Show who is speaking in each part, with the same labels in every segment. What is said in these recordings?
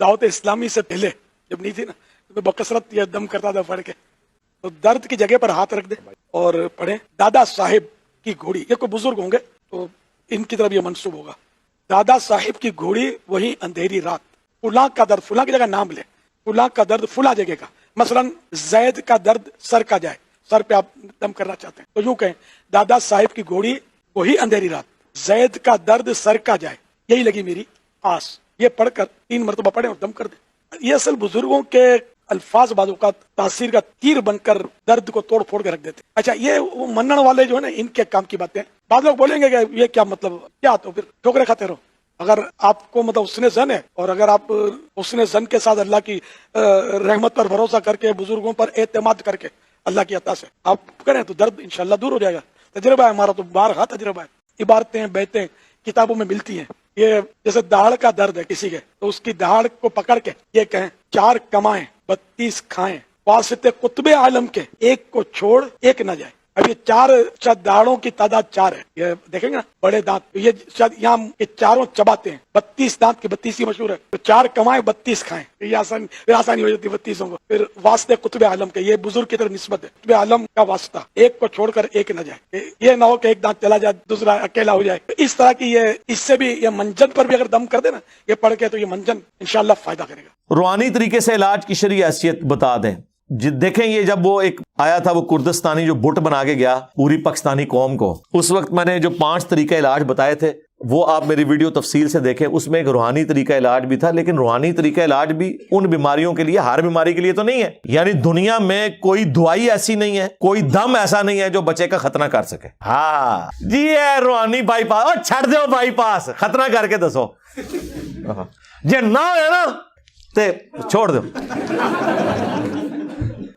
Speaker 1: دعوت اسلامی سے پہلے جب نہیں تھی نا تو میں بکثرت یہ دم کرتا تھا پڑھ کے. تو درد کی جگہ پر ہاتھ رکھ دے اور پڑھیں. دادا صاحب کی گھوڑی, یہ کوئی بزرگ ہوں گے تو ان کی طرف یہ منسوب ہوگا. دادا صاحب کی گھوڑی وہی اندھیری رات, فلاں کا درد, فلاں کی جگہ نام لے, فلاں کا درد فلاں جگہ کا. مثلا زید کا درد سر کا جائے, سر پہ آپ دم کرنا چاہتے ہیں تو یوں کہیں دادا صاحب کی گھوڑی وہی اندھیری رات, زید کا درد سر کا جائے, یہی لگی میری آس. یہ پڑھ کر 3 مرتبہ پڑھیں اور دم کر دیں. یہ اصل بزرگوں کے الفاظ بعض اوقات تاثیر کا تیر بن کر درد کو توڑ پھوڑ کے رکھ دیتے. اچھا, یہ وہ منن والے جو ہے نا, ان کے کام کی باتیں. بعض لوگ بولیں گے کہ یہ کیا مطلب, کیا تو پھر ٹھوکرے کھاتے رہو. اگر آپ کو مطلب حسن زن ہے اور اگر آپ حسن زن کے ساتھ اللہ کی رحمت پر بھروسہ کر کے, بزرگوں پر اعتماد کر کے اللہ کی عطا سے آپ کریں تو درد انشاءاللہ دور ہو جائے گا. تجربہ ہے ہمارا, تو بارہا تجربہ ہے. عبارتیں بیتیں کتابوں میں ملتی ہیں. یہ جیسے دہاڑ کا درد ہے کسی کے, تو اس کی دہاڑ کو پکڑ کے یہ کہیں 4 کمائیں 32 کھائیں, واسطے قطب عالم کے ایک کو چھوڑ ایک نہ جائے. اب یہ 4 دہاڑوں کی تعداد 4 ہے. یہ دیکھیں گے نا بڑے دانت, یہ شاید یہاں یہ چاروں چباتے ہیں. 32 دانت کی 32 ہی مشہور ہے. تو 4 کمائیں 32 کھائیں, یہ آسانی ہو جاتی 32 کو. پھر واسطے قطب عالم کے, یہ بزرگ کی طرف نسبت ہے. قطب عالم کا واسطہ, ایک کو چھوڑ کر ایک نہ جائے. یہ نہ ہو کہ ایک دانت چلا جائے دوسرا اکیلا ہو جائے. اس طرح کی یہ, اس سے بھی یہ منجن پر بھی اگر دم کر دے نا یہ پڑھ کے, تو یہ منجن انشاءاللہ فائدہ کرے گا.
Speaker 2: روحانی طریقے سے علاج کی شرعی حیثیت بتا دیں. دیکھیں, یہ جب وہ ایک آیا تھا وہ کردستانی جو بت بنا کے گیا پوری پاکستانی قوم کو, اس وقت میں نے جو 5 طریقہ علاج بتائے تھے وہ آپ میری ویڈیو تفصیل سے دیکھیں. اس میں ایک روحانی طریقہ علاج بھی تھا, لیکن روحانی طریقہ علاج بھی ان بیماریوں کے لیے, ہر بیماری کے لیے تو نہیں ہے. یعنی دنیا میں کوئی دوائی ایسی نہیں ہے, کوئی دم ایسا نہیں ہے جو بچے کا ختنہ کر سکے. ہاں جی, ہے روحانی بائی پاس, اور چھڑ دو بائی پاس, ختنہ کر کے دسو. جی نہ ہے نا تے چھوڑ دو.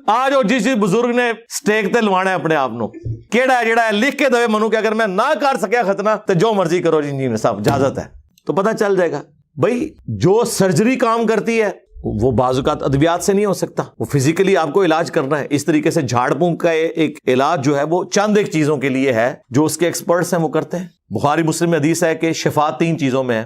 Speaker 2: آج وہ جس بزرگ نے سٹیک تے لوانا ہے اپنے آپ نو, کیڑا ہے جڑا ہے لکھ کے دے منو کہ اگر میں نہ کر سکیا ختنہ تو جو مرضی کرو جی صاحب اجازت ہے, تو پتہ چل جائے گا. بھائی جو سرجری کام کرتی ہے وہ بعض اوقات ادویات سے نہیں ہو سکتا, وہ فزیکلی آپ کو علاج کرنا ہے. اس طریقے سے جھاڑ پھونک کا ایک علاج جو ہے وہ چند ایک چیزوں کے لیے ہے جو اس کے ایکسپرٹس ہیں وہ کرتے ہیں. بخاری مسلم میں حدیث ہے کہ شفا 3 چیزوں میں ہے,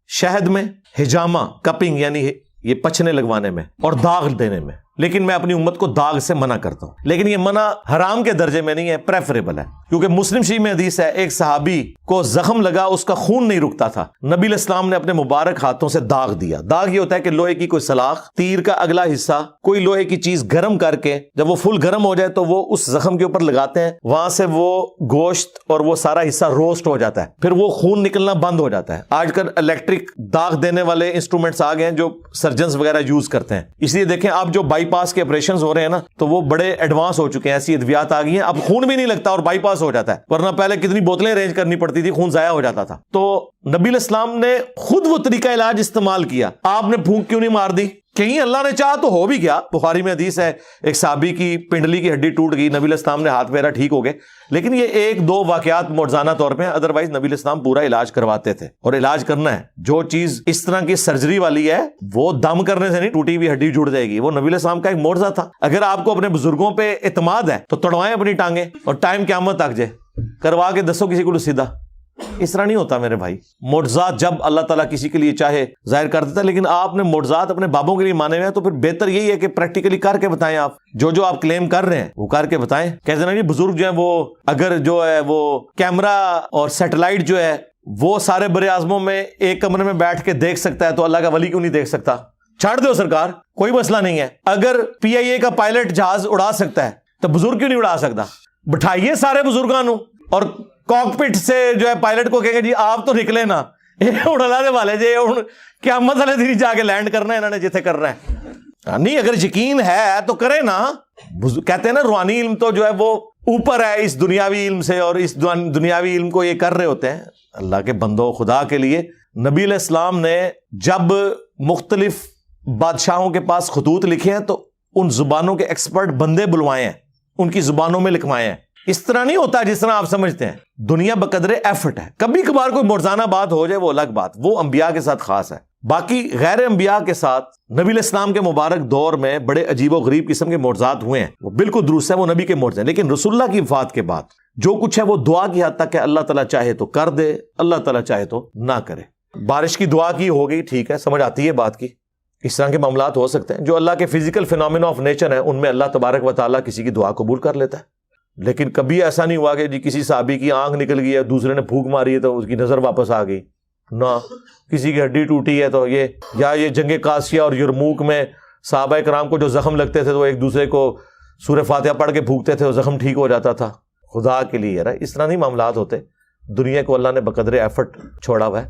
Speaker 2: شہد میں, حجامہ کپنگ یعنی یہ پچھنے لگوانے میں, اور داغ دینے میں. لیکن میں اپنی امت کو داغ سے منع کرتا ہوں, لیکن یہ منع حرام کے درجے میں نہیں ہے, پریفریبل ہے. کیونکہ مسلم شریف میں حدیث ہے ایک صحابی کو زخم لگا, اس کا خون نہیں رکتا تھا, نبی علیہ السلام نے اپنے مبارک ہاتھوں سے داغ دیا. داغ یہ ہوتا ہے کہ لوہے کی کوئی سلاخ, تیر کا اگلا حصہ, کوئی لوہے کی چیز گرم کر کے جب وہ فل گرم ہو جائے تو وہ اس زخم کے اوپر لگاتے ہیں, وہاں سے وہ گوشت اور وہ سارا حصہ روسٹ ہو جاتا ہے, پھر وہ خون نکلنا بند ہو جاتا ہے. آج کل الیکٹرک داغ دینے والے انسٹرومنٹس آ گئے ہیں جو سرجنز وغیرہ یوز کرتے ہیں. اس لیے دیکھیں آپ جو بائی پاس کے آپریشنز ہو رہے ہیں نا, تو وہ بڑے ایڈوانس ہو چکے ہیں, ایسی ادویات آ گئی ہیں, اب خون بھی نہیں لگتا اور بائی پاس ہو جاتا ہے. ورنہ پہلے کتنی بوتلیں ارینج کرنی پڑتی تھی, خون ضائع ہو جاتا تھا. تو نبی علیہ السلام نے خود وہ طریقہ علاج استعمال کیا, آپ نے پھونک کیوں نہیں مار دی؟ کہیں اللہ نے چاہا تو ہو بھی گیا. بخاری میں حدیث ہے ایک صحابی کی پنڈلی کی ہڈی ٹوٹ گئی, نبی علیہ السلام نے ہاتھ پھیرا, ٹھیک ہو گئے. لیکن یہ 1-2 واقعات معجزانہ طور پہ ہیں, ادروائز نبی علیہ السلام پورا علاج کرواتے تھے. اور علاج کرنا ہے, جو چیز اس طرح کی سرجری والی ہے وہ دم کرنے سے نہیں, ٹوٹی ہوئی ہڈی جڑ جائے گی. وہ نبی علیہ السلام کا ایک معجزہ تھا. اگر آپ کو اپنے بزرگوں پہ اعتماد ہے تو توڑوائیں اپنی ٹانگیں, اور ٹائم قیامت تک جائے کروا کے دسو کسی کو سیدھا. اس طرح نہیں ہوتا میرے بھائی. معجزات جب اللہ تعالیٰ کسی کے لیے چاہے ظاہر کر دیتا ہے, لیکن آپ نے معجزات اپنے بابوں کے لیے مانے ہوئے ہیں, تو پھر بہتر یہی ہے کہ پریکٹیکلی کر کے بتائیں. آپ جو آپ کلیم کر رہے ہیں وہ کر کے بتائیں. کہتے ہیں نا بزرگ جو ہیں وہ اگر جو ہے وہ کیمرہ اور سیٹلائٹ جو ہے وہ سارے بر اعظموں میں ایک کمرے میں بیٹھ کے دیکھ سکتا ہے, تو اللہ کا ولی کیوں نہیں دیکھ سکتا؟ چھاڑ دو سرکار, کوئی مسئلہ نہیں ہے. اگر PIA کا پائلٹ جہاز اڑا سکتا ہے تو بزرگ کیوں نہیں اڑا سکتا؟ بٹھائیے سارے بزرگانوں, اور کاکپٹ سے جو ہے پائلٹ کو کہیں گے جی آپ تو نکلے نا, یہ اڑلا دے والے جی کیا مسئلہ دھیری جا کے لینڈ کرنا ہے انہوں نے جتنے کرنا ہے. نہیں, اگر یقین ہے تو کرے نا. کہتے ہیں نا روحانی علم تو جو ہے وہ اوپر ہے اس دنیاوی علم سے, اور اس دنیاوی علم کو یہ کر رہے ہوتے ہیں. اللہ کے بندوں, خدا کے لیے نبی علیہ السلام نے جب مختلف بادشاہوں کے پاس خطوط لکھے ہیں تو ان زبانوں کے ایکسپرٹ بندے بلوائے ہیں, ان کی زبانوں میں لکھوائے ہیں. اس طرح نہیں ہوتا جس طرح آپ سمجھتے ہیں. دنیا بقدر ایفرٹ ہے. کبھی کبھار کوئی معجزانہ بات ہو جائے وہ الگ بات, وہ انبیاء کے ساتھ خاص ہے. باقی غیر انبیاء کے ساتھ نبی علیہ السلام کے مبارک دور میں بڑے عجیب و غریب قسم کے معجزات ہوئے ہیں, وہ بالکل درست ہے, وہ نبی کے معجزے ہیں. لیکن رسول اللہ کی وفات کے بعد جو کچھ ہے وہ دعا کی حد تک ہے. اللہ تعالیٰ چاہے تو کر دے, اللہ تعالیٰ چاہے تو نہ کرے. بارش کی دعا کی ہو گئی, ٹھیک ہے, سمجھ آتی ہے بات کی. اس طرح کے معاملات ہو سکتے ہیں. جو اللہ کے فزیکل فینومینا آف نیچر ہیں ان میں اللہ تبارک و تعالیٰ کسی کی دعا قبول کر لیتا ہے. لیکن کبھی ایسا نہیں ہوا کہ جی کسی صحابی کی آنکھ نکل گئی ہے, دوسرے نے پھونک ماری ہے تو اس کی نظر واپس آ گئی, نہ. کسی کی ہڈی ٹوٹی ہے تو یہ جنگ قاسیہ اور یرموک میں صحابہ کرام کو جو زخم لگتے تھے تو ایک دوسرے کو سورہ فاتحہ پڑھ کے پھونکتے تھے, وہ زخم ٹھیک ہو جاتا تھا. خدا کے لیے یار اس طرح نہیں معاملات ہوتے. دنیا کو اللہ نے بقدر ایفرٹ چھوڑا ہوا ہے.